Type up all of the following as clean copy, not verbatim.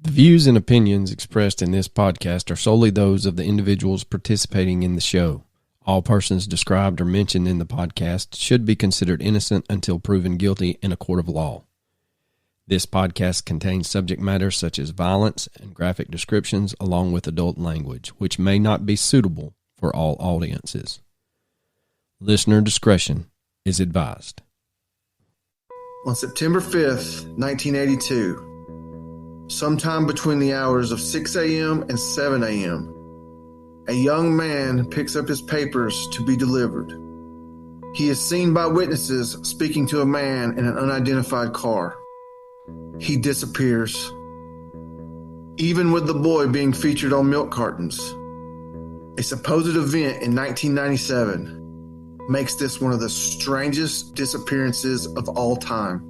The views and opinions expressed in this podcast are solely those of the individuals participating in the show. All persons described or mentioned in the podcast should be considered innocent until proven guilty in a court of law. This podcast contains subject matter such as violence and graphic descriptions along with adult language, which may not be suitable for all audiences. Listener discretion is advised. On September 5th, 1982, sometime between the hours of 6 a.m. and 7 a.m., a young man picks up his papers to be delivered. He is seen by witnesses speaking to a man in an unidentified car. He disappears, even with the boy being featured on milk cartons. A supposed event in 1997 makes this one of the strangest disappearances of all time.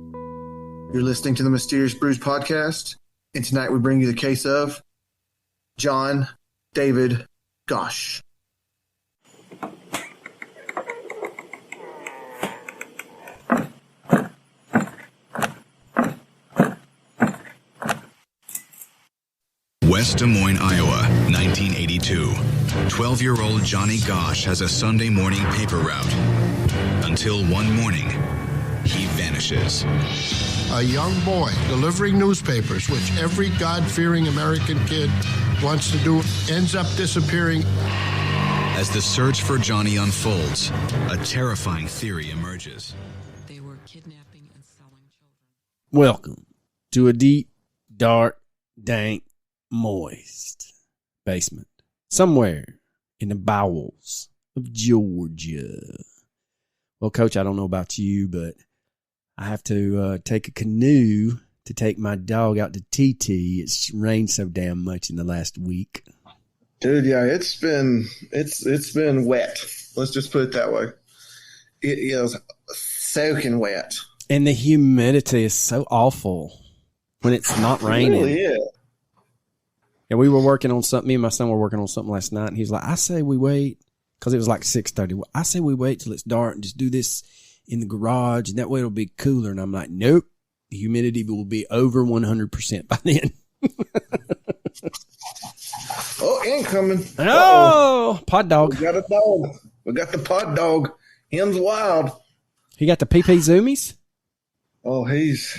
You're listening to the Mysterious Brews podcast, and tonight we bring you the case of John David Gosch. West Des Moines, Iowa, 1982. 12-year-old Johnny Gosch has a Sunday morning paper route. Until one morning, he vanishes. A young boy delivering newspapers, which every God-fearing American kid wants to do, ends up disappearing. As the search for Johnny unfolds, a terrifying theory emerges. They were kidnapping and selling children. Welcome to a deep, dark, dank, moist basement somewhere in the bowels of Georgia. Well, Coach, I don't know about you, but I have to take a canoe to take my dog out to TT. It's rained so damn much in the last week. Dude, yeah, it's been wet. Let's just put it that way. It is soaking wet. And the humidity is so awful when it's not raining. It really is. Yeah, we were working on something. Me and my son were working on something last night, and he's like, I say we wait, because it was like 6:30. I say we wait till it's dark and just do this in the garage, and that way it'll be cooler. And I'm like, nope, the humidity will be over 100% by then. Oh, incoming. Oh, pod dog. We got a dog. We got the pod dog. Him's wild. He got the PP zoomies? Oh, he's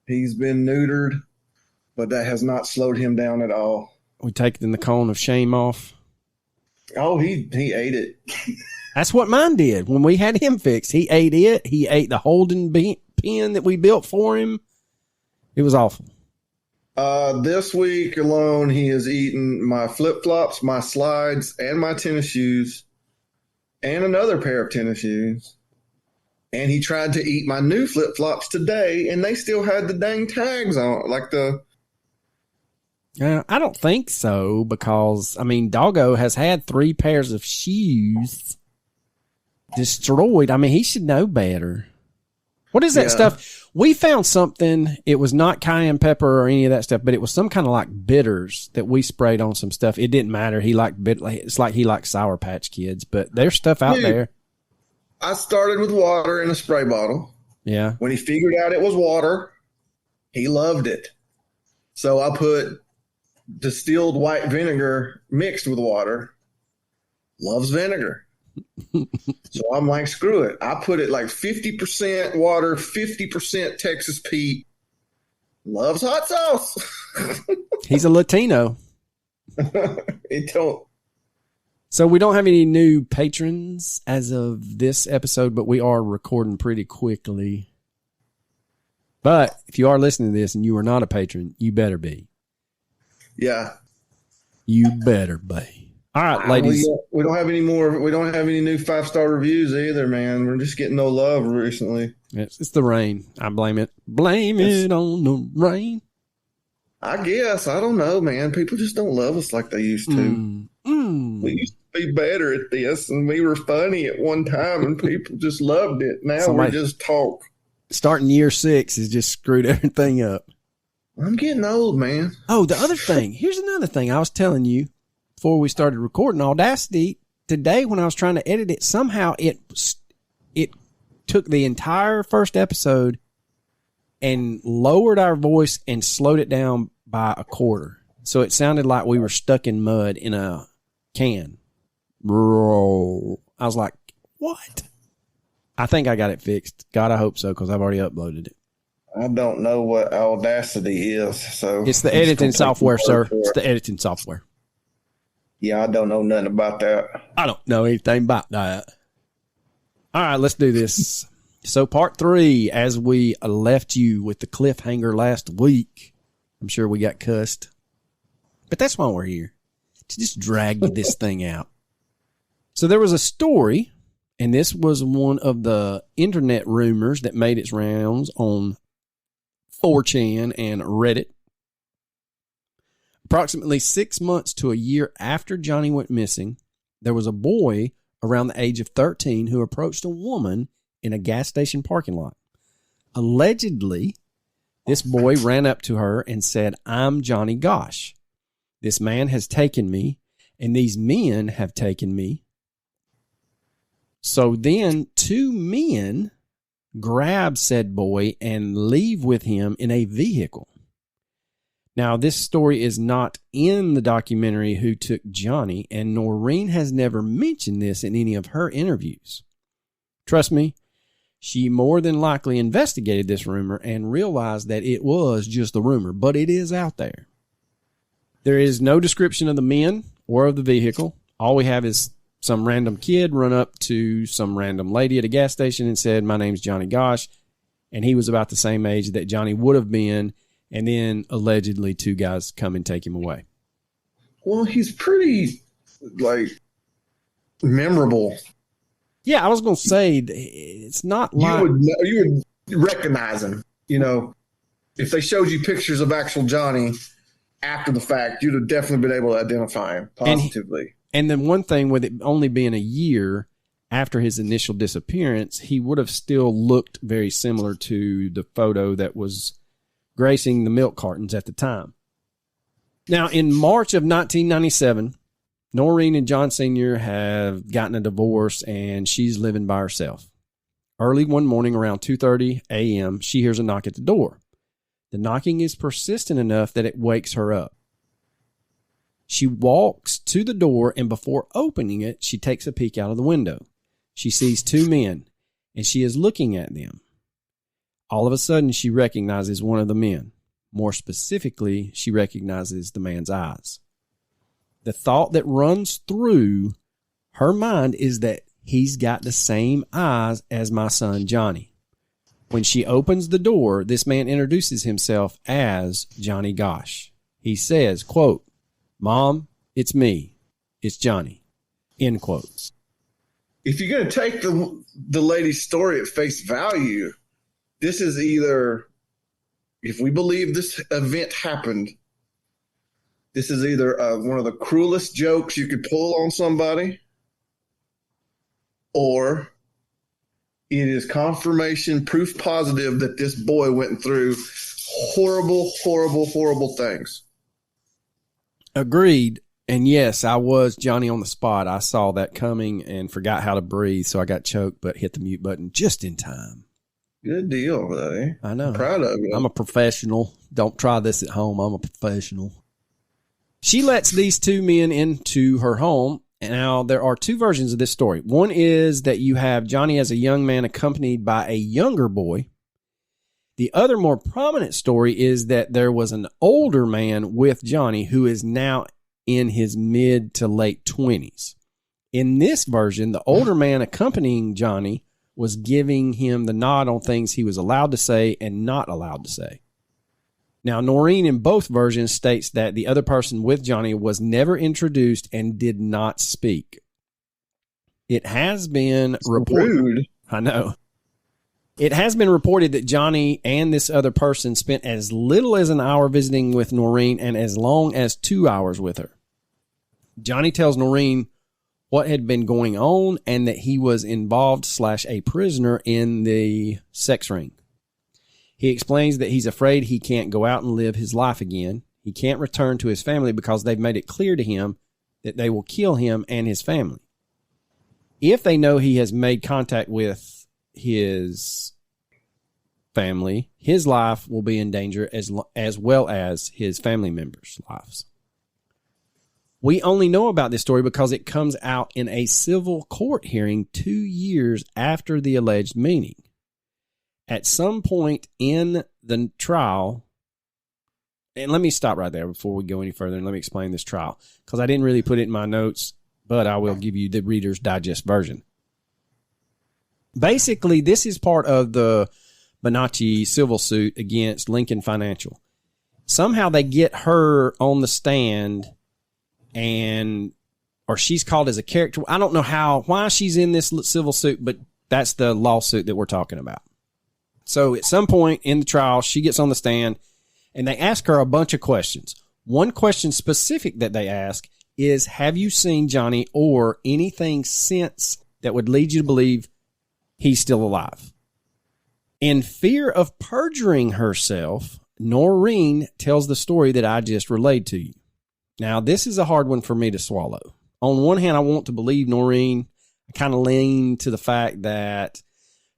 been neutered, but that has not slowed him down at all. We taking the cone of shame off. Oh, he ate it. That's what mine did when we had him fixed. He ate it. He ate the holding pen that we built for him. It was awful. This week alone, he has eaten my flip-flops, my slides, and my tennis shoes, and another pair of tennis shoes. And he tried to eat my new flip-flops today, and they still had the dang tags on, like the... I don't think so, because, I mean, Doggo has had 3 pairs of shoes destroyed. I mean, he should know better. What is that stuff? We found something. It was not cayenne pepper or any of that stuff, but it was some kind of like bitters that we sprayed on some stuff. It didn't matter. He liked it's like he liked Sour Patch Kids, but there's stuff out there. I started with water in a spray bottle. Yeah. When he figured out it was water, he loved it. So I put distilled white vinegar mixed with water. Loves vinegar. So I'm like, screw it. I put it like 50% water, 50% Texas Pete. Loves hot sauce. He's a Latino. So we don't have any new patrons as of this episode, but we are recording pretty quickly. But if you are listening to this and you are not a patron, you better be. Yeah. You better be. All right, ladies. We don't have any more. We don't have any new 5-star reviews either, man. We're just getting no love recently. It's the rain. I blame it. Blame it on the rain. I guess. I don't know, man. People just don't love us like they used to. We used to be better at this, and we were funny at one time, and people just loved it. Now we just talk. Starting year 6 has just screwed everything up. I'm getting old, man. Oh, the other thing. Here's another thing I was telling you before we started recording. Audacity today, when I was trying to edit it, somehow it took the entire first episode and lowered our voice and slowed it down by a quarter. So it sounded like we were stuck in mud in a can. I was like, what? I think I got it fixed. God, I hope so, because I've already uploaded it. I don't know what Audacity is, so It's the editing software, sir. It's the editing software. Yeah, I don't know nothing about that. I don't know anything about that. All right, let's do this. So part 3, as we left you with the cliffhanger last week, I'm sure we got cussed. But that's why we're here, to just drag this thing out. So there was a story, and this was one of the internet rumors that made its rounds on 4chan and Reddit. Approximately 6 months to a year after Johnny went missing, there was a boy around the age of 13 who approached a woman in a gas station parking lot. Allegedly, this boy ran up to her and said, "I'm Johnny Gosch. This man has taken me, and these men have taken me." So then 2 men grab said boy and leave with him in a vehicle. Now, this story is not in the documentary Who Took Johnny, and Noreen has never mentioned this in any of her interviews. Trust me, she more than likely investigated this rumor and realized that it was just a rumor, but it is out there. There is no description of the men or of the vehicle. All we have is some random kid run up to some random lady at a gas station and said, "My name's Johnny Gosch," and he was about the same age that Johnny would have been, and then allegedly 2 guys come and take him away. Well, he's pretty, memorable. Yeah, I was going to say, it's not like... You would recognize him. You know, if they showed you pictures of actual Johnny after the fact, you'd have definitely been able to identify him positively. And then one thing, with it only being a year after his initial disappearance, he would have still looked very similar to the photo that was gracing the milk cartons at the time. Now, in March of 1997, Noreen and John Sr. have gotten a divorce, and she's living by herself. Early one morning around 2:30 a.m., she hears a knock at the door. The knocking is persistent enough that it wakes her up. She walks to the door, and before opening it, she takes a peek out of the window. She sees 2 men, and she is looking at them. All of a sudden, she recognizes one of the men. More specifically, she recognizes the man's eyes. The thought that runs through her mind is that he's got the same eyes as my son Johnny. When she opens the door, this man introduces himself as Johnny Gosch. He says, quote, "Mom, it's me. It's Johnny." End quote. If you're going to take the lady's story at face value, this is either, if we believe this event happened, this is either one of the cruelest jokes you could pull on somebody, or it is confirmation, proof positive that this boy went through horrible, horrible, horrible things. Agreed. And yes, I was Johnny on the spot. I saw that coming and forgot how to breathe, so I got choked, but hit the mute button just in time. Good deal, buddy. I know. I'm proud of you. I'm a professional. Don't try this at home. I'm a professional. She lets these 2 men into her home. And now, there are 2 versions of this story. One is that you have Johnny as a young man accompanied by a younger boy. The other, more prominent story is that there was an older man with Johnny who is now in his mid to late 20s. In this version, the older man accompanying Johnny was giving him the nod on things he was allowed to say and not allowed to say. Now, Noreen in both versions states that the other person with Johnny was never introduced and did not speak. It has been reported. I know. It has been reported that Johnny and this other person spent as little as an hour visiting with Noreen and as long as 2 hours with her. Johnny tells Noreen what had been going on and that he was involved / a prisoner in the sex ring. He explains that he's afraid he can't go out and live his life again. He can't return to his family because they've made it clear to him that they will kill him and his family. If they know he has made contact with his family, his life will be in danger as well as his family members' lives. We only know about this story because it comes out in a civil court hearing 2 years after the alleged meeting. At some point in the trial, and let me stop right there before we go any further and let me explain this trial, because I didn't really put it in my notes, but I will give you the Reader's Digest version. Basically, this is part of the Bonacci civil suit against Lincoln Financial. Somehow they get her on the stand or she's called as a character. I don't know why she's in this civil suit, but that's the lawsuit that we're talking about. So at some point in the trial, she gets on the stand and they ask her a bunch of questions. One question specific that they ask is, have you seen Johnny or anything since that would lead you to believe he's still alive? In fear of perjuring herself, Noreen tells the story that I just relayed to you. Now, this is a hard one for me to swallow. On one hand, I want to believe Noreen. I kind of lean to the fact that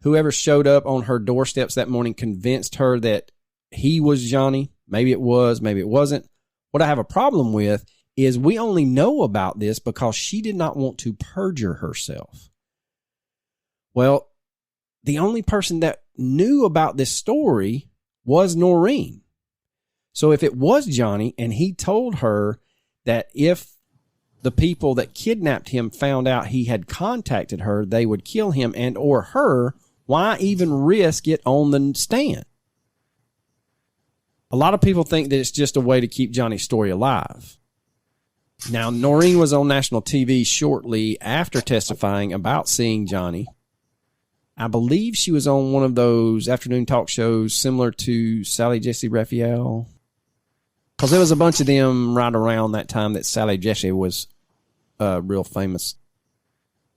whoever showed up on her doorsteps that morning convinced her that he was Johnny. Maybe it was, maybe it wasn't. What I have a problem with is we only know about this because she did not want to perjure herself. Well, the only person that knew about this story was Noreen. So if it was Johnny and he told her that if the people that kidnapped him found out he had contacted her, they would kill him and or her, why even risk it on the stand? A lot of people think that it's just a way to keep Johnny's story alive. Now, Noreen was on national TV shortly after testifying about seeing Johnny. I believe she was on one of those afternoon talk shows similar to Sally Jesse Raphael. Because there was a bunch of them right around that time that Sally Jesse was real famous.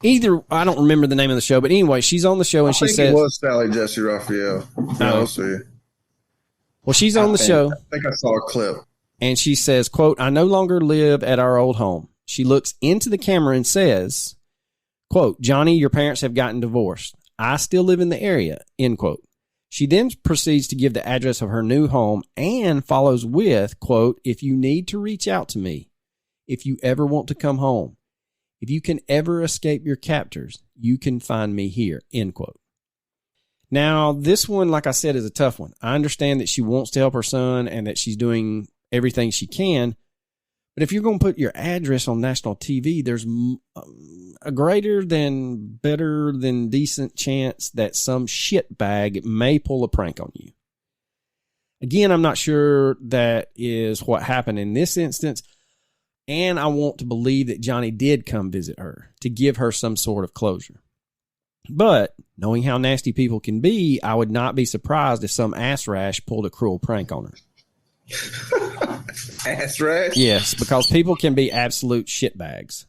I don't remember the name of the show, but anyway, she's on the show and she says... it was Sally Jesse Raphael. I'll see. Well, she's on the show. I think I saw a clip. And she says, quote, I no longer live at our old home. She looks into the camera and says, quote, Johnny, your parents have gotten divorced. I still live in the area, end quote. She then proceeds to give the address of her new home and follows with, quote, if you need to reach out to me, if you ever want to come home, if you can ever escape your captors, you can find me here, end quote. Now, this one, like I said, is a tough one. I understand that she wants to help her son and that she's doing everything she can. But if you're going to put your address on national TV, there's a greater than, better than decent chance that some shitbag may pull a prank on you. Again, I'm not sure that is what happened in this instance. And I want to believe that Johnny did come visit her to give her some sort of closure. But knowing how nasty people can be, I would not be surprised if some ass rash pulled a cruel prank on her. Ass rash? Yes, because people can be absolute shitbags.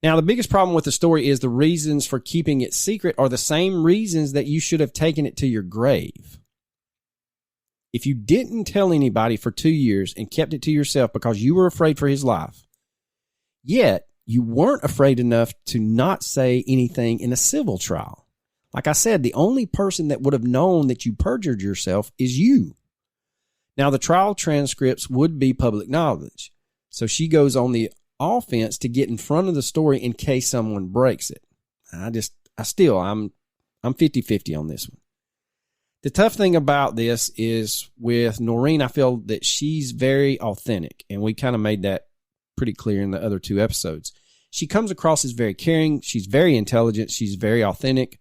Now, the biggest problem with the story is the reasons for keeping it secret are the same reasons that you should have taken it to your grave. If you didn't tell anybody for 2 years and kept it to yourself because you were afraid for his life, yet you weren't afraid enough to not say anything in a civil trial. Like I said, the only person that would have known that you perjured yourself is you. Now, the trial transcripts would be public knowledge. So she goes on the offense to get in front of the story in case someone breaks it. I'm 50-50 on this one. The tough thing about this is with Noreen, I feel that she's very authentic, and we kind of made that pretty clear in the other 2 episodes. She comes across as very caring. She's very intelligent. She's very authentic.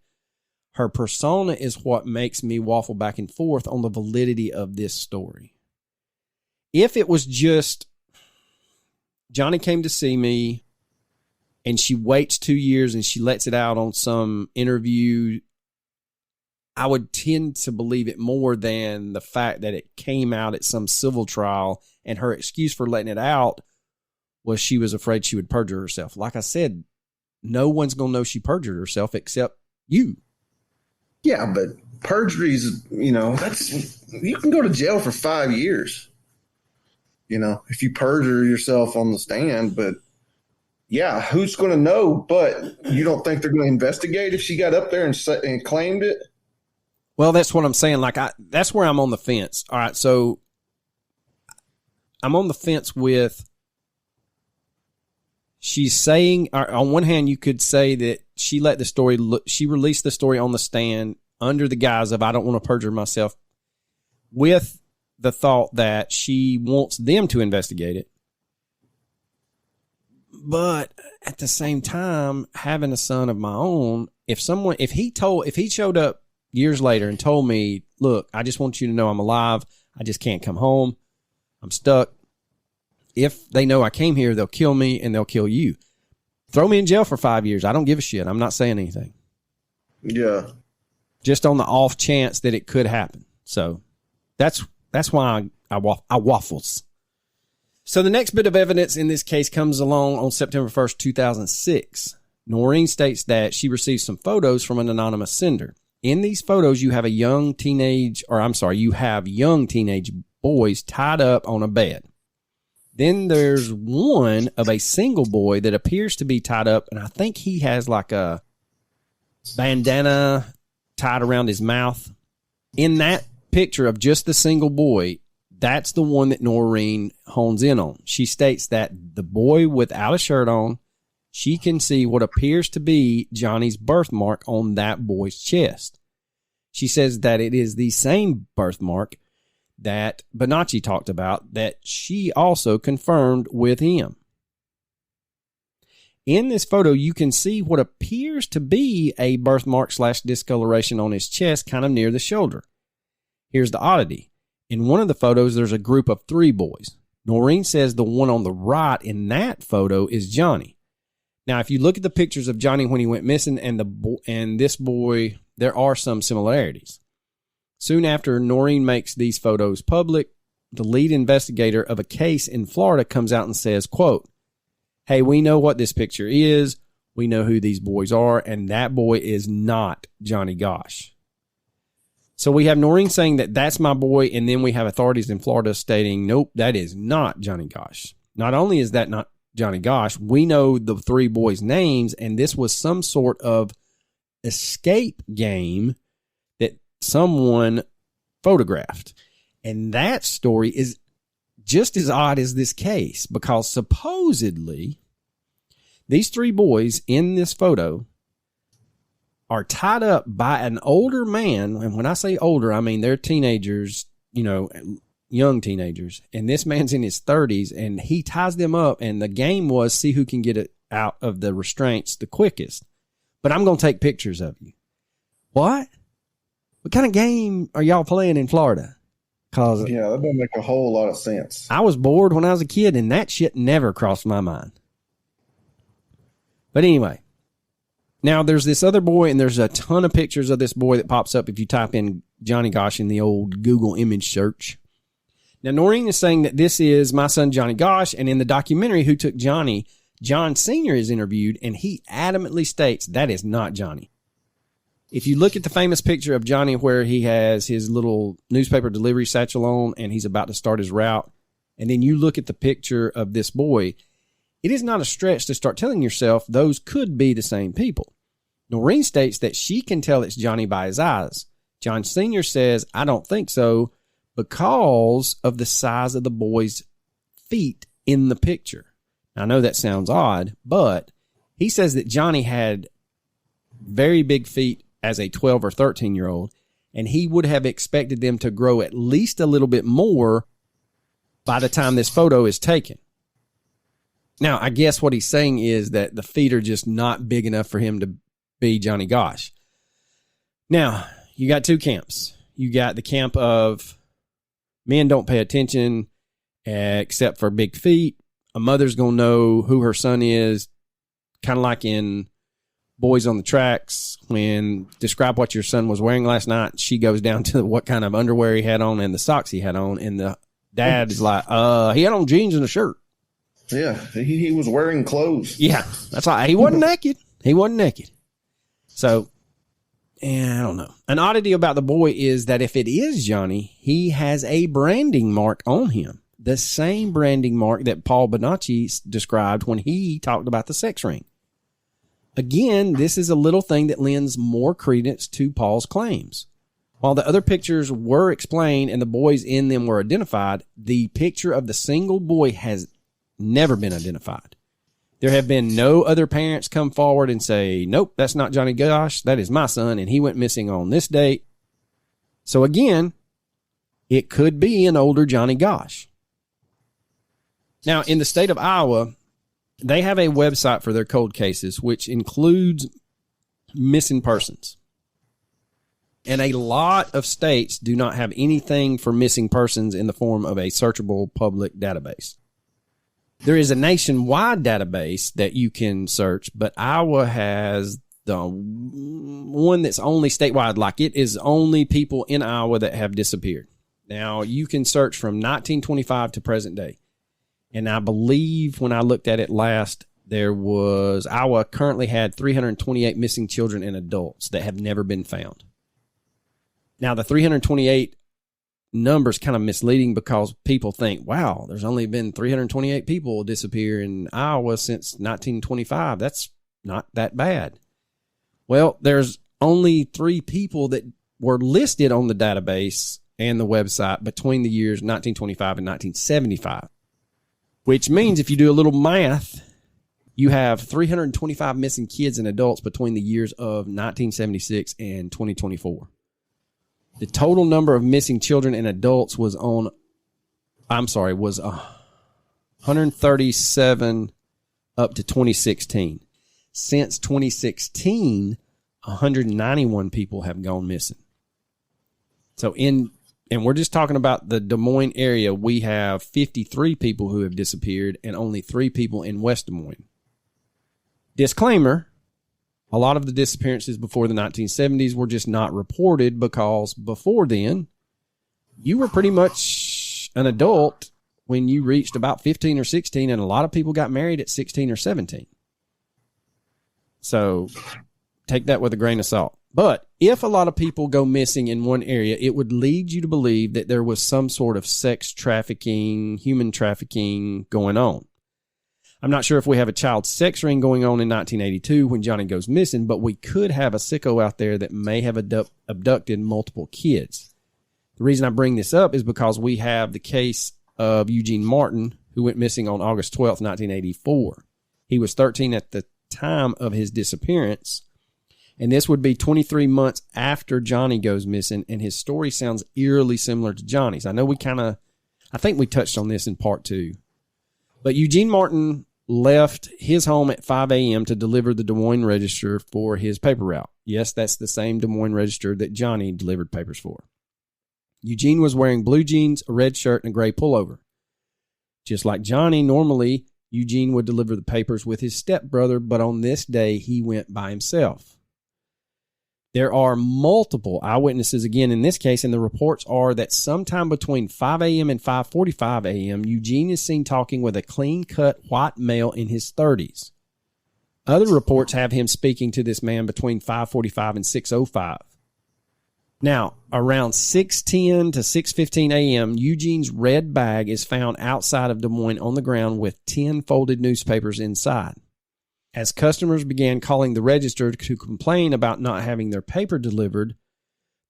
Her persona is what makes me waffle back and forth on the validity of this story. If it was just Johnny came to see me and she waits 2 years and she lets it out on some interview, I would tend to believe it more than the fact that it came out at some civil trial and her excuse for letting it out was she was afraid she would perjure herself. Like I said, no one's going to know she perjured herself except you. Yeah, but perjury's, you can go to jail for 5 years. If you perjure yourself on the stand, but yeah, who's going to know? But you don't think they're going to investigate if she got up there and claimed it? Well, that's what I'm saying. Like, that's where I'm on the fence. All right, so I'm on the fence with, she's saying, on one hand, you could say that she released the story on the stand under the guise of, I don't want to perjure myself, with the thought that she wants them to investigate it. But at the same time, having a son of my own, if he showed up years later and told me, look, I just want you to know I'm alive. I just can't come home. I'm stuck. If they know I came here, they'll kill me and they'll kill you. Throw me in jail for 5 years. I don't give a shit. I'm not saying anything. Yeah. Just on the off chance that it could happen. So that's why I waffles. So the next bit of evidence in this case comes along on September 1st, 2006. Noreen states that she received some photos from an anonymous sender. In these photos, you have young teenage boys tied up on a bed. Then there's one of a single boy that appears to be tied up, and I think he has like a bandana tied around his mouth. In that picture of just the single boy, that's the one that Noreen hones in on. She states that the boy without a shirt on, she can see what appears to be Johnny's birthmark on that boy's chest. She says that it is the same birthmark that Bonacci talked about that she also confirmed with him. In this photo, you can see what appears to be a birthmark / discoloration on his chest, kind of near the shoulder. Here's the oddity. In one of the photos, there's a group of 3 boys. Noreen says the one on the right in that photo is Johnny. Now, if you look at the pictures of Johnny when he went missing and this boy, there are some similarities. Soon after Noreen makes these photos public, the lead investigator of a case in Florida comes out and says, quote, hey, we know what this picture is. We know who these boys are, and that boy is not Johnny Gosch. So we have Noreen saying that that's my boy, and then we have authorities in Florida stating, nope, that is not Johnny Gosch. Not only is that not Johnny Gosch, we know the 3 boys' names, and this was some sort of escape game that someone photographed. And that story is just as odd as this case, because supposedly these 3 boys in this photo are tied up by an older man. And when I say older, I mean they're teenagers, young teenagers. And this man's in his 30s, and he ties them up. And the game was see who can get it out of the restraints the quickest. But I'm going to take pictures of you. What? What kind of game are y'all playing in Florida? Yeah, that doesn't make a whole lot of sense. I was bored when I was a kid, and that shit never crossed my mind. But anyway, now there's this other boy, and there's a ton of pictures of this boy that pops up if you type in Johnny Gosch in the old Google image search. Now, Noreen is saying that this is my son, Johnny Gosch, and in the documentary Who Took Johnny, John Sr. is interviewed, and he adamantly states that is not Johnny. If you look at the famous picture of Johnny where he has his little newspaper delivery satchel on and he's about to start his route, and then you look at the picture of this boy, it is not a stretch to start telling yourself those could be the same people. Noreen states that she can tell it's Johnny by his eyes. John Sr. says, I don't think so, because of the size of the boy's feet in the picture. Now, I know that sounds odd, but he says that Johnny had very big feet as a 12 or 13-year-old, and he would have expected them to grow at least a little bit more by the time this photo is taken. Now, I guess what he's saying is that the feet are just not big enough for him to be Johnny Gosch. Now, you got 2 camps. You got the camp of men don't pay attention except for big feet. A mother's going to know who her son is, kind of like in Boys on the Tracks, when describe what your son was wearing last night, she goes down to what kind of underwear he had on and the socks he had on, and the dad is like, he had on jeans and a shirt. Yeah, he was wearing clothes. Yeah, that's right. He wasn't naked. He wasn't naked. So, I don't know. An oddity about the boy is that if it is Johnny, he has a branding mark on him. The same branding mark that Paul Bonacci described when he talked about the sex ring. Again, this is a little thing that lends more credence to Paul's claims. While the other pictures were explained and the boys in them were identified, the picture of the single boy has never been identified. There have been no other parents come forward and say, nope, that's not Johnny Gosch. That is my son, and he went missing on this date. So again, it could be an older Johnny Gosch. Now, in the state of Iowa, they have a website for their cold cases, which includes missing persons. And a lot of states do not have anything for missing persons in the form of a searchable public database. There is a nationwide database that you can search, but Iowa has the one that's only statewide. Like, it is only people in Iowa that have disappeared. Now, you can search from 1925 to present day. And I believe when I looked at it last, Iowa currently had 328 missing children and adults that have never been found. Now, the 328 number is kind of misleading because people think, wow, there's only been 328 people disappear in Iowa since 1925. That's not that bad. Well, there's only 3 people that were listed on the database and the website between the years 1925 and 1975, which means if you do a little math, you have 325 missing kids and adults between the years of 1976 and 2024. The total number of missing children and adults was 137 up to 2016. Since 2016, 191 people have gone missing. So and we're just talking about the Des Moines area, we have 53 people who have disappeared and only 3 people in West Des Moines. Disclaimer, a lot of the disappearances before the 1970s were just not reported because before then, you were pretty much an adult when you reached about 15 or 16, and a lot of people got married at 16 or 17. So take that with a grain of salt. But if a lot of people go missing in one area, it would lead you to believe that there was some sort of sex trafficking, human trafficking going on. I'm not sure if we have a child sex ring going on in 1982 when Johnny goes missing, but we could have a sicko out there that may have abducted multiple kids. The reason I bring this up is because we have the case of Eugene Martin, who went missing on August 12th, 1984. He was 13 at the time of his disappearance, and this would be 23 months after Johnny goes missing, and his story sounds eerily similar to Johnny's. I know I think we touched on this in part 2. But Eugene Martin left his home at 5 a.m. to deliver the Des Moines Register for his paper route. Yes, that's the same Des Moines Register that Johnny delivered papers for. Eugene was wearing blue jeans, a red shirt, and a gray pullover. Just like Johnny, normally Eugene would deliver the papers with his stepbrother, but on this day he went by himself. There are multiple eyewitnesses again in this case, and the reports are that sometime between 5 a.m. and 5:45 a.m., Eugene is seen talking with a clean-cut white male in his 30s. Other reports have him speaking to this man between 5:45 and 6:05. Now, around 6:10 to 6:15 a.m., Eugene's red bag is found outside of Des Moines on the ground with 10 folded newspapers inside. As customers began calling the register to complain about not having their paper delivered,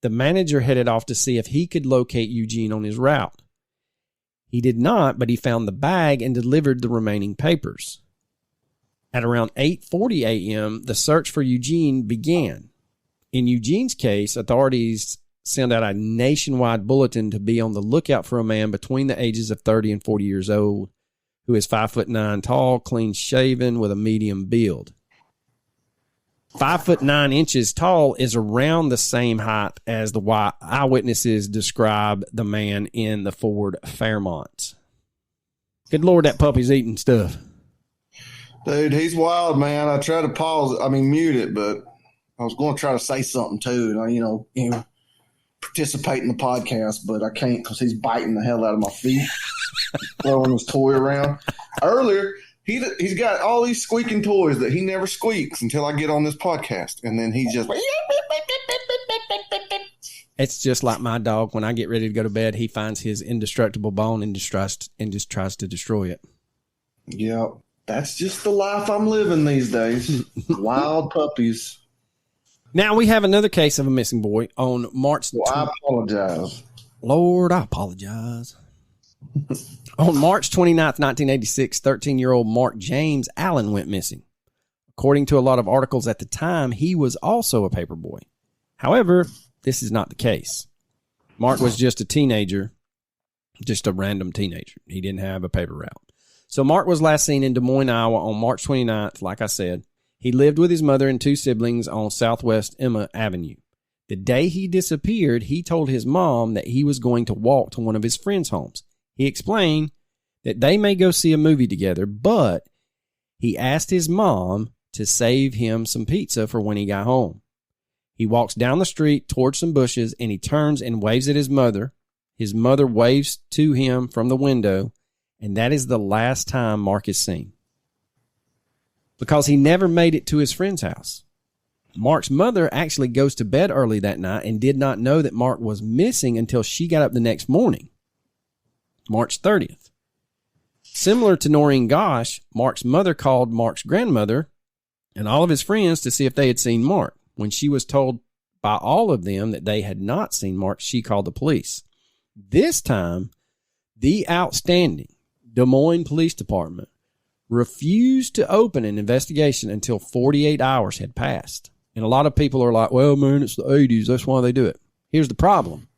the manager headed off to see if he could locate Eugene on his route. He did not, but he found the bag and delivered the remaining papers. At around 8:40 a.m., the search for Eugene began. In Eugene's case, authorities sent out a nationwide bulletin to be on the lookout for a man between the ages of 30 and 40 years old, who is 5'9" tall, clean shaven, with a medium build. 5'9" tall is around the same height as the eyewitnesses describe the man in the Ford Fairmont. Good Lord, that puppy's eating stuff. Dude, he's wild, man. I tried to mute it, but I was going to try to say something too, and participate in the podcast, but I can't because he's biting the hell out of my feet, throwing his toy around. Earlier, he's got all these squeaking toys that he never squeaks until I get on this podcast, and then he just. It's just like my dog. When I get ready to go to bed, he finds his indestructible bone and just tries to destroy it. Yep, that's just the life I'm living these days. Wild puppies. Now we have another case of a missing boy on March. Well, I apologize. Lord, I apologize. On March 29th, 1986, 13-year-old Mark James Allen went missing. According to a lot of articles at the time, he was also a paper boy. However, this is not the case. Mark was just a teenager, just a random teenager. He didn't have a paper route. So Mark was last seen in Des Moines, Iowa on March 29th, like I said. He lived with his mother and 2 siblings on Southwest Emma Avenue. The day he disappeared, he told his mom that he was going to walk to one of his friends' homes. He explained that they may go see a movie together, but he asked his mom to save him some pizza for when he got home. He walks down the street towards some bushes, and he turns and waves at his mother. His mother waves to him from the window, and that is the last time Mark is seen, because he never made it to his friend's house. Mark's mother actually goes to bed early that night and did not know that Mark was missing until she got up the next morning, March 30th. Similar to Noreen Gosch, Mark's mother called Mark's grandmother and all of his friends to see if they had seen Mark. When she was told by all of them that they had not seen Mark, she called the police. This time, the outstanding Des Moines Police Department refused to open an investigation until 48 hours had passed. And a lot of people are like, well, man, it's the 80s. That's why they do it. Here's the problem.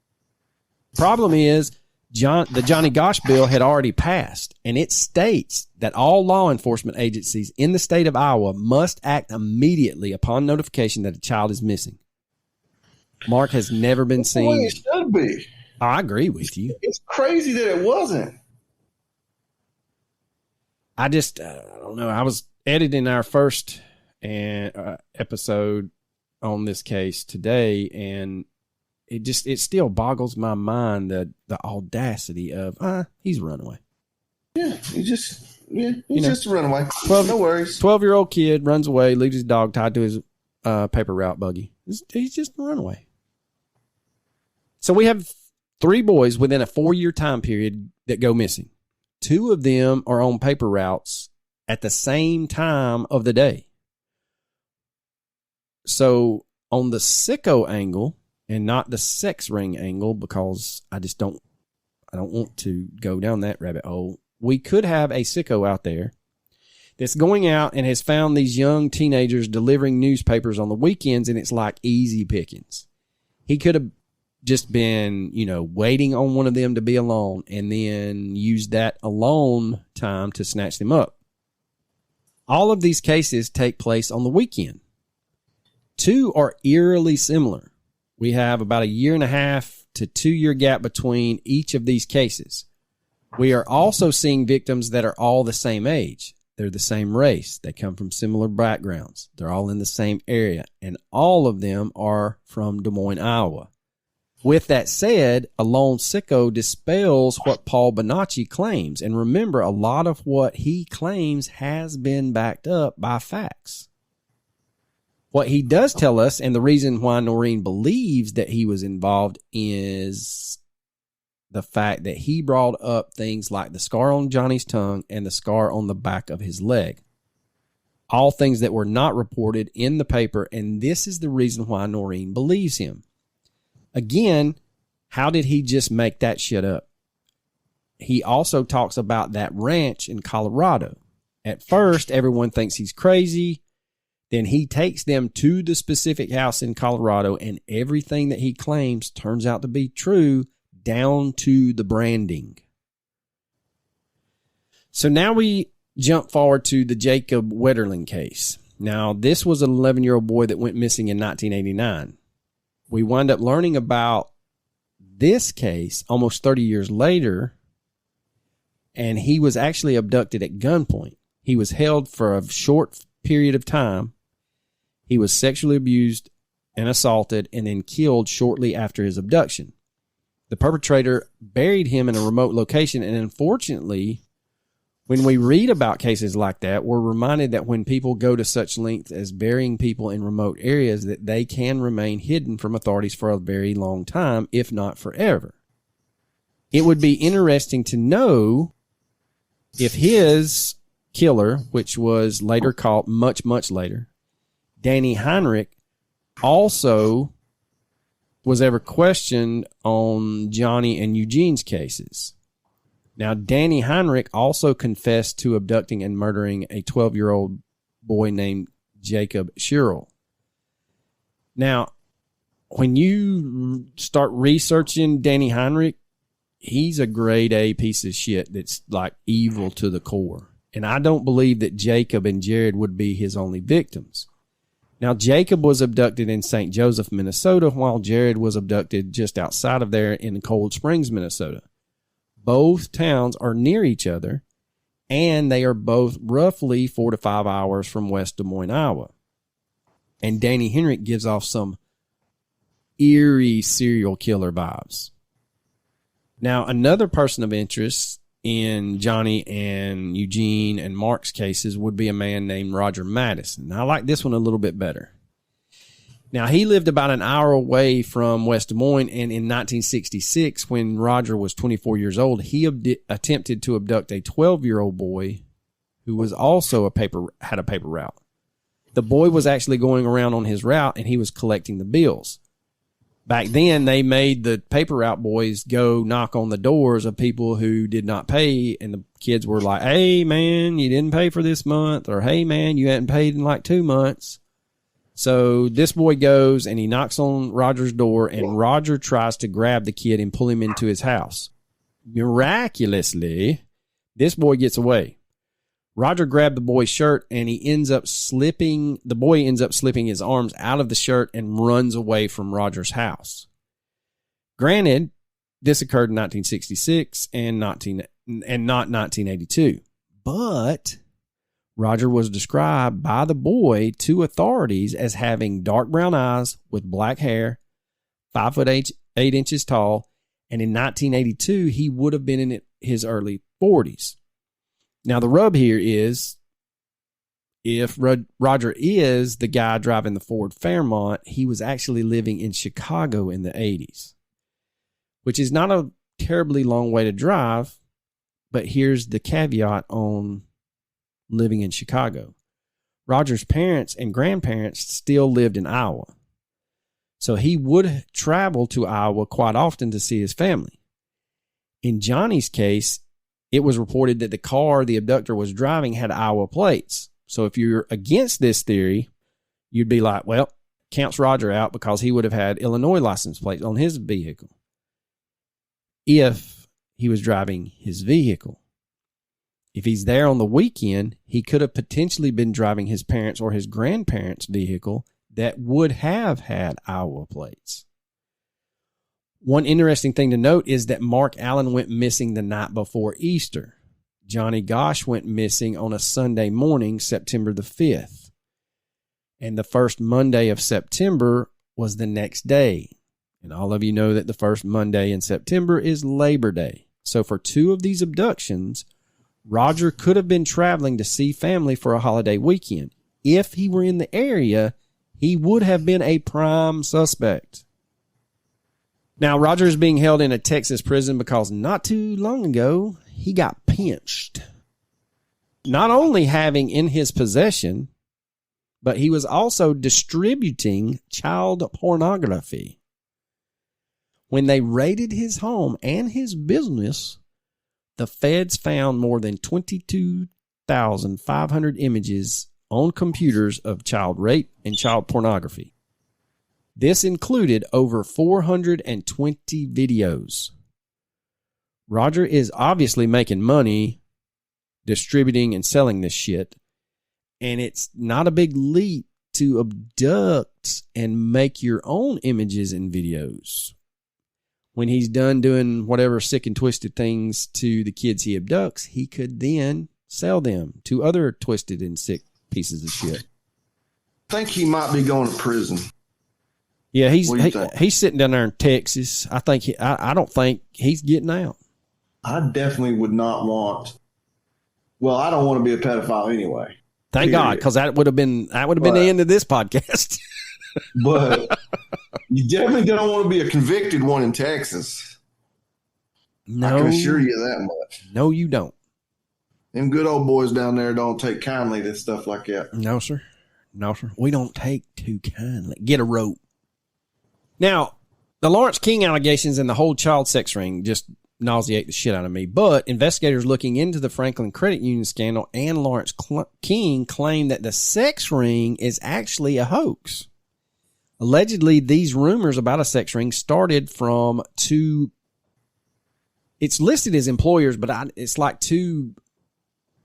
Problem is, the Johnny Gosch bill had already passed, and it states that all law enforcement agencies in the state of Iowa must act immediately upon notification that a child is missing. Mark has never been seen. Well, it should be. I agree with you. It's crazy that it wasn't. I don't know. I was editing our first episode on this case today, and it still boggles my mind the audacity of he's a runaway. Yeah, he's just a runaway. 12, no worries. 12-year-old kid runs away, leaves his dog tied to his paper route buggy. He's just a runaway. So we have 3 boys within a 4-year time period that go missing. 2 of them are on paper routes at the same time of the day. So on the sicko angle, and not the sex ring angle, because I don't want to go down that rabbit hole. We could have a sicko out there that's going out and has found these young teenagers delivering newspapers on the weekends, and it's like easy pickings. He could have just been, waiting on one of them to be alone and then used that alone time to snatch them up. All of these cases take place on the weekend. 2 are eerily similar. We have about 1.5 to 2 year gap between each of these cases. We are also seeing victims that are all the same age. They're the same race. They come from similar backgrounds. They're all in the same area, and all of them are from Des Moines, Iowa. With that said, a lone sicko dispels what Paul Bonacci claims. And remember, a lot of what he claims has been backed up by facts. What he does tell us, and the reason why Noreen believes that he was involved, is the fact that he brought up things like the scar on Johnny's tongue and the scar on the back of his leg. All things that were not reported in the paper, and this is the reason why Noreen believes him. Again, how did he just make that shit up? He also talks about that ranch in Colorado. At first, everyone thinks he's crazy. Then he takes them to the specific house in Colorado, and everything that he claims turns out to be true, down to the branding. So now we jump forward to the Jacob Wetterling case. Now, this was an 11-year-old boy that went missing in 1989. We wind up learning about this case almost 30 years later, and he was actually abducted at gunpoint. He was held for a short period of time. He was sexually abused and assaulted and then killed shortly after his abduction. The perpetrator buried him in a remote location, and unfortunately, when we read about cases like that, we're reminded that when people go to such lengths as burying people in remote areas, that they can remain hidden from authorities for a very long time, if not forever. It would be interesting to know if his killer, which was later caught much, much later, Danny Heinrich, also was ever questioned on Johnny and Eugene's cases. Now, Danny Heinrich also confessed to abducting and murdering a 12-year-old boy named Jacob Sherrill. Now, when you start researching Danny Heinrich, he's a grade A piece of shit that's like evil to the core. And I don't believe that Jacob and Jared would be his only victims. Now, Jacob was abducted in St. Joseph, Minnesota, while Jared was abducted just outside of there in Cold Springs, Minnesota. Both towns are near each other, and they are both roughly 4 to 5 hours from West Des Moines, Iowa. And Danny Heinrich gives off some eerie serial killer vibes. Now, another person of interest in Johnny and Eugene and Mark's cases would be a man named Roger Madison. Now, I like this one a little bit better. Now, he lived about an hour away from West Des Moines, and in 1966, when Roger was 24 years old, he attempted to abduct a 12-year-old boy who was also had a paper route. The boy was actually going around on his route, and he was collecting the bills. Back then, they made the paper route boys go knock on the doors of people who did not pay, and the kids were like, hey, man, you didn't pay for this month, or hey, man, you hadn't paid in like 2 months. So this boy goes, and he knocks on Roger's door, and Roger tries to grab the kid and pull him into his house. Miraculously, this boy gets away. Roger grabbed the boy's shirt, and the boy ends up slipping his arms out of the shirt and runs away from Roger's house. Granted, this occurred in 1966 and not 1982, but Roger was described by the boy to authorities as having dark brown eyes with black hair, 5'8" tall, and in 1982, he would have been in his early 40s. Now, the rub here is, if Roger is the guy driving the Ford Fairmont, he was actually living in Chicago in the 80s, which is not a terribly long way to drive, but here's the caveat on living in Chicago. Roger's parents and grandparents still lived in Iowa, so he would travel to Iowa quite often to see his family. In Johnny's case, it was reported that the car the abductor was driving had Iowa plates. So if you're against this theory, you'd be like, well, counts Roger out because he would have had Illinois license plates on his vehicle if he was driving his vehicle. If he's there on the weekend, he could have potentially been driving his parents' or his grandparents' vehicle that would have had Iowa plates. One interesting thing to note is that Mark Allen went missing the night before Easter. Johnny Gosch went missing on a Sunday morning, September the 5th. And the first Monday of September was the next day. And all of you know that the first Monday in September is Labor Day. So for 2 of these abductions, Roger could have been traveling to see family for a holiday weekend. If he were in the area, he would have been a prime suspect. Now, Roger is being held in a Texas prison because not too long ago, he got pinched. Not only having in his possession, but he was also distributing child pornography. When they raided his home and his business, the feds found more than 22,500 images on computers of child rape and child pornography. This included over 420 videos. Roger is obviously making money distributing and selling this shit, and it's not a big leap to abduct and make your own images and videos. When he's done doing whatever sick and twisted things to the kids he abducts, he could then sell them to other twisted and sick pieces of shit. I think he might be going to prison. Yeah, he's sitting down there in Texas. I don't think he's getting out. I definitely would not want. Well, I don't want to be a pedophile anyway. Thank God, because that would have been the end of this podcast. But you definitely don't want to be a convicted one in Texas. No, I can assure you that much. No, you don't. Them good old boys down there don't take kindly to stuff like that. No, sir. No, sir. We don't take too kindly. Get a rope. Now, the Lawrence King allegations and the whole child sex ring just nauseate the shit out of me. But investigators looking into the Franklin Credit Union scandal and Lawrence King claim that the sex ring is actually a hoax. Allegedly, these rumors about a sex ring started from two. It's listed as employers, but it's like two,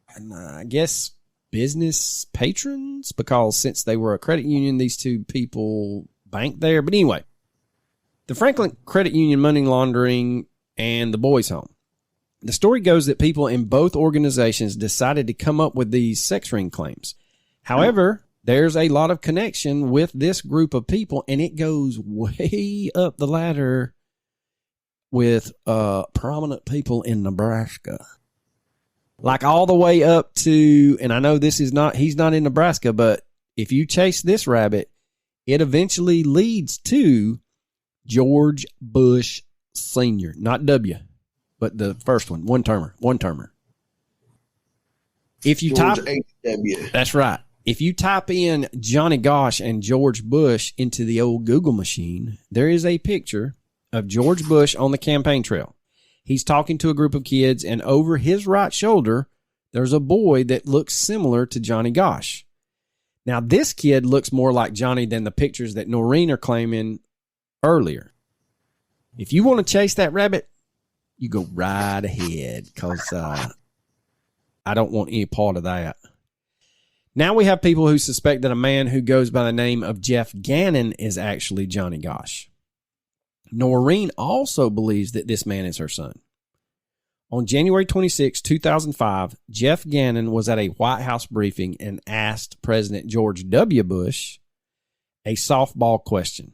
I guess, business patrons, because since they were a credit union, these two people banked there. But anyway, the Franklin Credit Union money laundering and the boys' home. The story goes that people in both organizations decided to come up with these sex ring claims. However, there's a lot of connection with this group of people, and it goes way up the ladder with prominent people in Nebraska. Like all the way up to, and I know he's not in Nebraska, but if you chase this rabbit, it eventually leads to George Bush Sr. Not W, but the first one, one-termer. If you George type H.W. That's right. If you type in Johnny Gosch and George Bush into the old Google machine, there is a picture of George Bush on the campaign trail. He's talking to a group of kids, and over his right shoulder, there's a boy that looks similar to Johnny Gosch. Now, this kid looks more like Johnny than the pictures that Noreen are claiming earlier. If you want to chase that rabbit, you go right ahead, because I don't want any part of that. Now we have people who suspect that a man who goes by the name of Jeff Gannon is actually Johnny Gosch. Noreen also believes that this man is her son. On January 26, 2005, Jeff Gannon was at a White House briefing and asked President George W. Bush a softball question.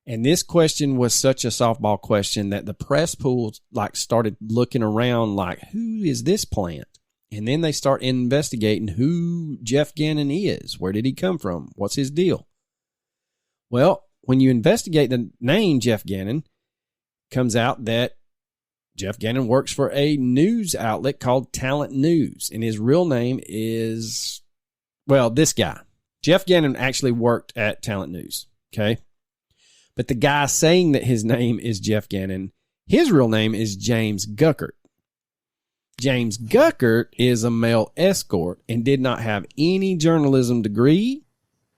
And this question was such a softball question that the press pool started looking around like, who is this plant? And then they start investigating who Jeff Gannon is. Where did he come from? What's his deal? Well, when you investigate the name Jeff Gannon, comes out that Jeff Gannon works for a news outlet called Talent News. And his real name is, this guy. Jeff Gannon actually worked at Talent News. Okay. But the guy saying that his name is Jeff Gannon, his real name is James Guckert. James Guckert is a male escort and did not have any journalism degree.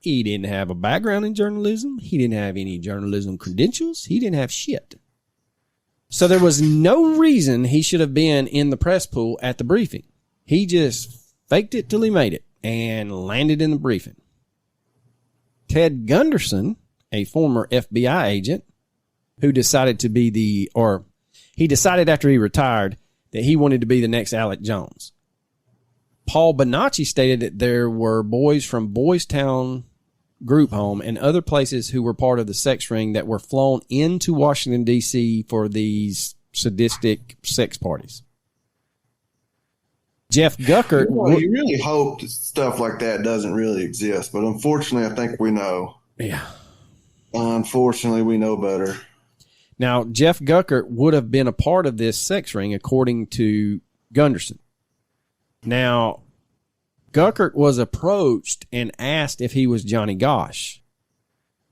He didn't have a background in journalism. He didn't have any journalism credentials. He didn't have shit. So there was no reason he should have been in the press pool at the briefing. He just faked it till he made it and landed in the briefing. Ted Gunderson, a former FBI agent who decided he decided after he retired that he wanted to be the next Alec Jones. Paul Bonacci stated that there were boys from Boys Town Group Home and other places who were part of the sex ring that were flown into Washington, D.C. for these sadistic sex parties. Jeff Guckert... You really hope that stuff like that doesn't really exist, but unfortunately, I think we know. Yeah. Unfortunately, we know better. Now, Jeff Guckert would have been a part of this sex ring, according to Gunderson. Now, Guckert was approached and asked if he was Johnny Gosch.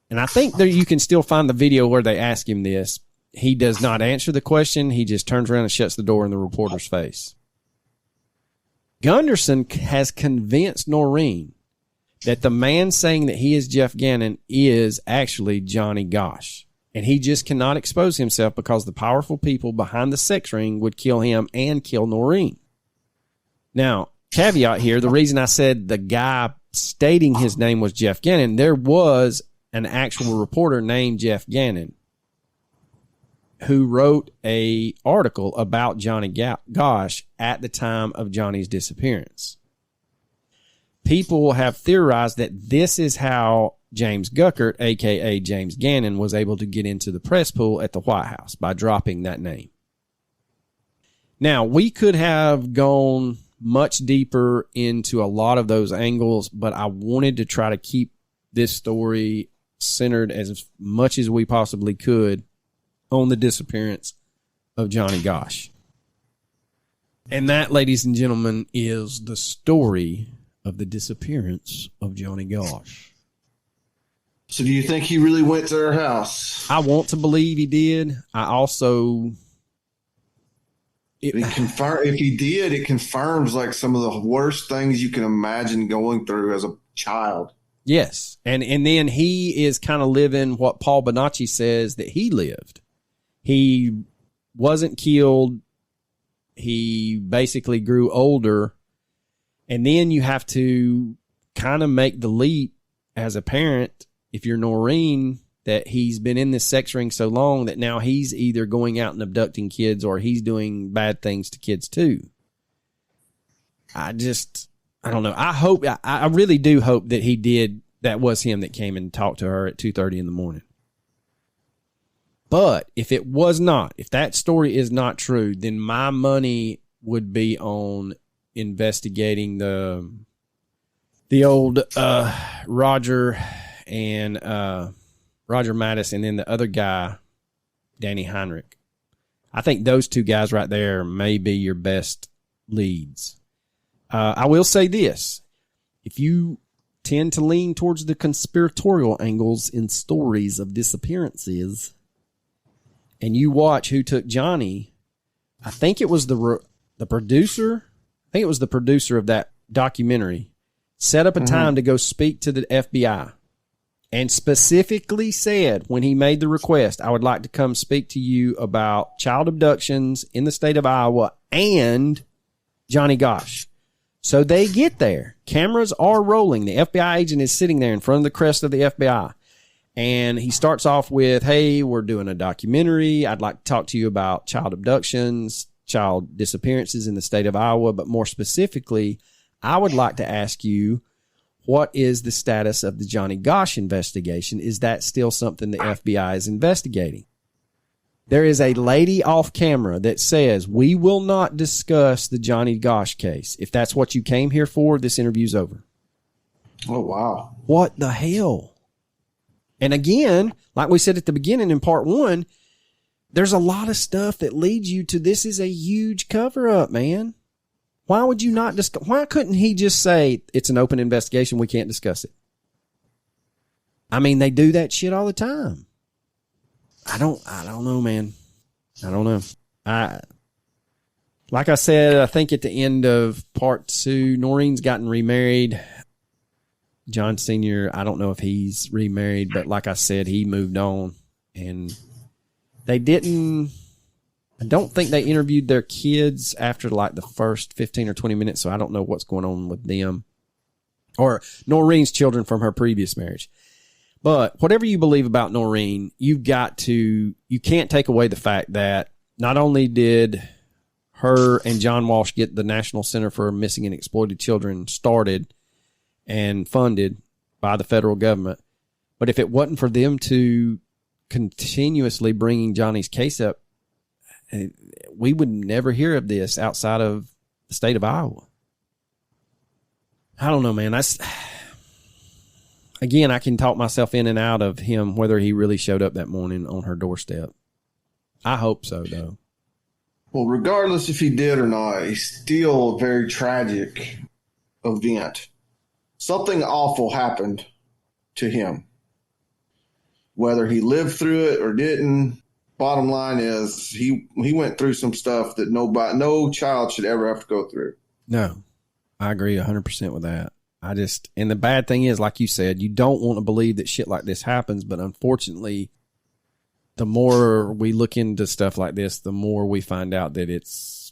And I think that you can still find the video where they ask him this. He does not answer the question. He just turns around and shuts the door in the reporter's face. Gunderson has convinced Noreen that the man saying that he is Jeff Gannon is actually Johnny Gosch. And he just cannot expose himself because the powerful people behind the sex ring would kill him and kill Noreen. Now, caveat here, the reason I said the guy stating his name was Jeff Gannon, there was an actual reporter named Jeff Gannon who wrote a article about Johnny Gosch at the time of Johnny's disappearance. People have theorized that this is how James Guckert, a.k.a. James Gannon, was able to get into the press pool at the White House by dropping that name. Now, we could have gone much deeper into a lot of those angles, but I wanted to try to keep this story centered as much as we possibly could on the disappearance of Johnny Gosch. And that, ladies and gentlemen, is the story of the disappearance of Johnny Gosch. So do you think he really went to her house? I want to believe he did. I also... If he did, it confirms like some of the worst things you can imagine going through as a child. Yes. And then he is kind of living what Paul Bonacci says that he lived. He wasn't killed. He basically grew older. And then you have to kind of make the leap as a parent, if you're Noreen, that he's been in this sex ring so long that now he's either going out and abducting kids or he's doing bad things to kids too. I don't know. I really do hope that he did. That was him that came and talked to her at 2:30 in the morning. But if it was not, if that story is not true, then my money would be on investigating the old Roger and Roger Mattis, and then the other guy, Danny Heinrich. I think those two guys right there may be your best leads. I will say this. If you tend to lean towards the conspiratorial angles in stories of disappearances, and you watch Who Took Johnny, I think it was the producer. I think it was the producer of that documentary set up a time to go speak to the FBI. And specifically said, when he made the request, I would like to come speak to you about child abductions in the state of Iowa and Johnny Gosch. So they get there. Cameras are rolling. The FBI agent is sitting there in front of the crest of the FBI. And he starts off with, hey, we're doing a documentary. I'd like to talk to you about child abductions, child disappearances in the state of Iowa. But more specifically, I would like to ask you, what is the status of the Johnny Gosch investigation? Is that still something the FBI is investigating? There is a lady off camera that says, we will not discuss the Johnny Gosch case. If that's what you came here for, this interview's over. Oh, wow. What the hell? And again, like we said at the beginning in part one, there's a lot of stuff that leads you to this is a huge cover-up, man. Why would you not discuss? Why couldn't he just say it's an open investigation? We can't discuss it. I mean, they do that shit all the time. I don't know, man. I don't know. Like I said, I think at the end of part 2, Noreen's gotten remarried. John Sr., I don't know if he's remarried, but like I said, he moved on. And I don't think they interviewed their kids after like the first 15 or 20 minutes, so I don't know what's going on with them. Or Noreen's children from her previous marriage. But whatever you believe about Noreen, you can't take away the fact that not only did her and John Walsh get the National Center for Missing and Exploited Children started and funded by the federal government, but if it wasn't for them to continuously bringing Johnny's case up, we would never hear of this outside of the state of Iowa. I don't know, man. Again, I can talk myself in and out of him, whether he really showed up that morning on her doorstep. I hope so, though. Well, regardless if he did or not, it's still a very tragic event. Something awful happened to him. Whether he lived through it or didn't, bottom line is he went through some stuff that no child should ever have to go through. No, I agree 100% with that. And the bad thing is, like you said, you don't want to believe that shit like this happens, but unfortunately, the more we look into stuff like this, the more we find out that it's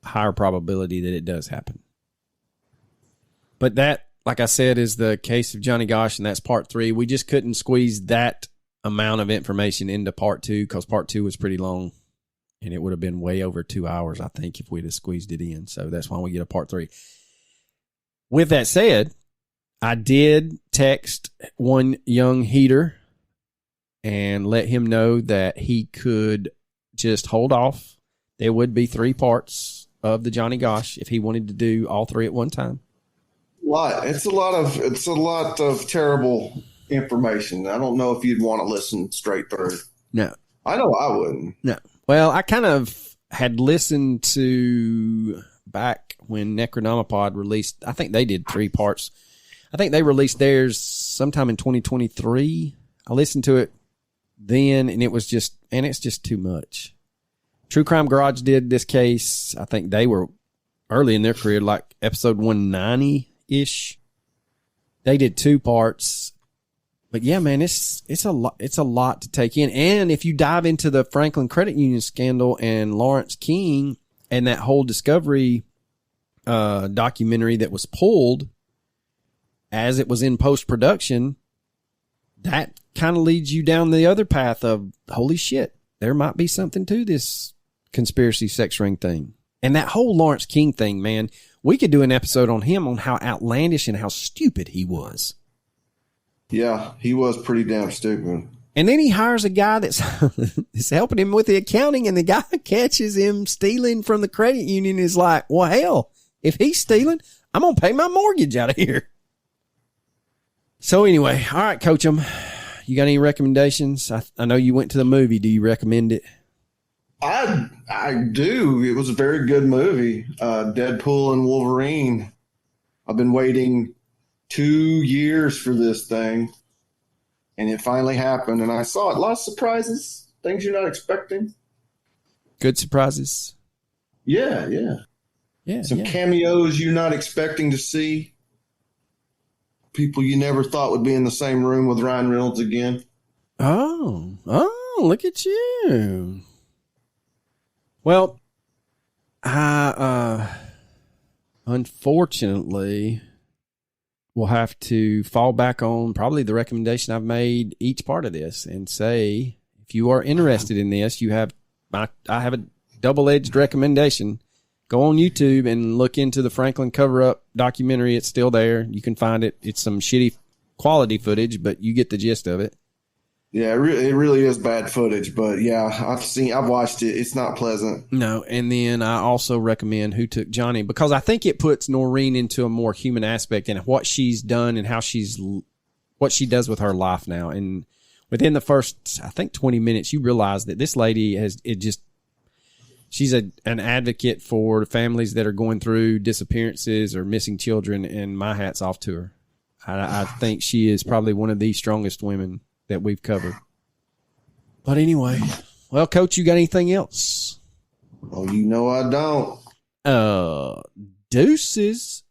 higher probability that it does happen. But that, like I said, is the case of Johnny Gosch, and that's part 3. We just couldn't squeeze that amount of information into part 2 because part 2 was pretty long, and it would have been way over 2 hours, I think, if we'd have squeezed it in. So that's why we get a part 3. With that said, I did text one young heater and let him know that he could just hold off. There would be 3 parts of the Johnny Gosch if he wanted to do all 3 at one time. It's a lot of terrible information. I don't know if you'd want to listen straight through. No. I know I wouldn't. No. Well, I kind of had listened to back when Necronomicon released. I think they did 3 parts. I think they released theirs sometime in 2023. I listened to it then, and it's just too much. True Crime Garage did this case. I think they were early in their career, like episode 190-ish. They did 2 parts. But yeah, man, it's a lot to take in. And if you dive into the Franklin Credit Union scandal and Lawrence King and that whole Discovery documentary that was pulled as it was in post-production, that kind of leads you down the other path of, holy shit, there might be something to this conspiracy sex ring thing. And that whole Lawrence King thing, man, we could do an episode on him, on how outlandish and how stupid he was. Yeah, he was pretty damn stupid. And then he hires a guy that's helping him with the accounting, and the guy catches him stealing from the credit union and is like, well, hell, if he's stealing, I'm going to pay my mortgage out of here. So anyway, all right, Coach, you got any recommendations? I know you went to the movie. Do you recommend it? I do. It was a very good movie. Deadpool and Wolverine. I've been waiting 2 years for this thing, and it finally happened, and I saw it. A lot of surprises, things you're not expecting. Good surprises. Yeah. Some cameos you're not expecting to see. People you never thought would be in the same room with Ryan Reynolds again. Oh, look at you. Well, I unfortunately will have to fall back on probably the recommendation I've made each part of this and say, if you are interested in this, I have a double-edged recommendation. Go on YouTube and look into the Franklin cover-up documentary. It's still there. You can find it. It's some shitty quality footage, but you get the gist of it. Yeah, it really is bad footage, but yeah, I've watched it. It's not pleasant. No, and then I also recommend Who Took Johnny, because I think it puts Noreen into a more human aspect and what she's done and what she does with her life now. And within the first, I think, 20 minutes, you realize that this lady she's an advocate for families that are going through disappearances or missing children, and my hat's off to her. I think she is probably one of the strongest women that we've covered. But anyway, well, Coach, you got anything else? Oh, you know I don't. Deuces.